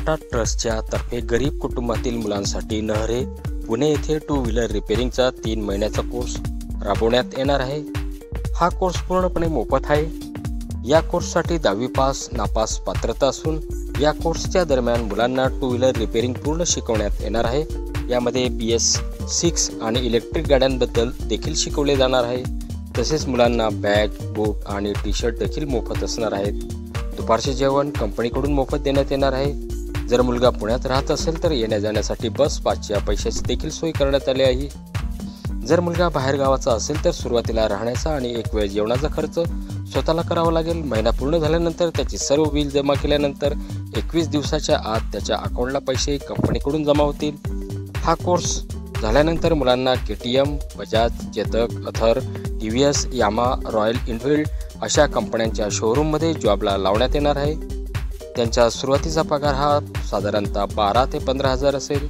टाटा ट्रस्टच्या तर्फे गरीब कुटुंबातील मुलांसाठी नहरे पुणे येथे 2 व्हीलर रिपेअरिंगचा 3 महिन्याचा कोर्स राबवण्यात येणार आहे। हा कोर्स पूर्णपणे मोफत आहे। या कोर्ससाठी 10वी पास नापास पात्रता असून या कोर्सच्या दरम्यान मुलांना 2 व्हीलर रिपेअरिंग पूर्ण शिकवण्यात येणार आहे। यामध्ये BS6 आणि इलेक्ट्रिक गाड्यांबद्दल देखील शिकवले जाणार आहे। तसेच मुलांना बॅग, बूट आणि टी-शर्ट देखील मोफत असणार आहेत। दुपारचे जेवण कंपनीकडून मोफत देण्यात येणार आहे। जर मुलगा पुण्यात राहत असेल तर येण्या जाण्यासाठी बस पासच्या पैशाची देखील सोय करण्यात आली आहे। जर मुलगा बाहेर गावाचा असेल तर सुरुवातीला राहण्याचा आणि एक वेळ जेवणाचा खर्च स्वतःला करावा लागेल। महिना पूर्ण झाल्यानंतर त्याची सर्व बिल जमा केल्यानंतर 21 दिवसाच्या आत त्याच्या अकाउंटला पैसे कंपनीकडून जमा होतील। हा कोर्स झाल्यानंतर मुलांना KTM, Bajaj, Chetak, Ather, TVS, Yamaha, Royal Enfield अशा कंपन्यांच्या शोरूममध्ये जॉबला लावण्यात येणार आहे। त्यांचा सुरुवातीचा पगार हा साधारणतः 12 ते 15 हजार असेल।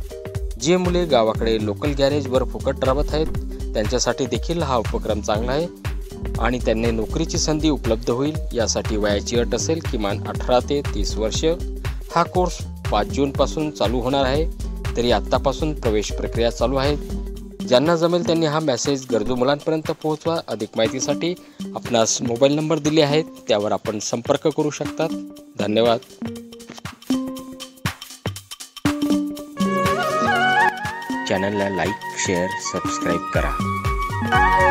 जी मुले गावाकडे लोकल गॅरेजवर फुकट राबत आहेत त्यांच्यासाठी देखील हा उपक्रम चांगला आहे आणि त्यांना नोकरीची संधी उपलब्ध होईल। यासाठी वयाची अट असेल किमान 18 ते 30 वर्ष। हा कोर्स 5 जून पासून चालू होणार आहे, तरी आत्तापासून प्रवेश प्रक्रिया चालू आहे। ज्यांना जमेल त्यांनी हा मेसेज गरजू मुलांपर्यंत पोहोचवा। अधिक माहितीसाठी आपणास मोबाईल नंबर दिले आहेत, त्यावर आपण संपर्क करू शकतात। धन्यवाद। चॅनलला लाईक, शेअर, सबस्क्राईब करा।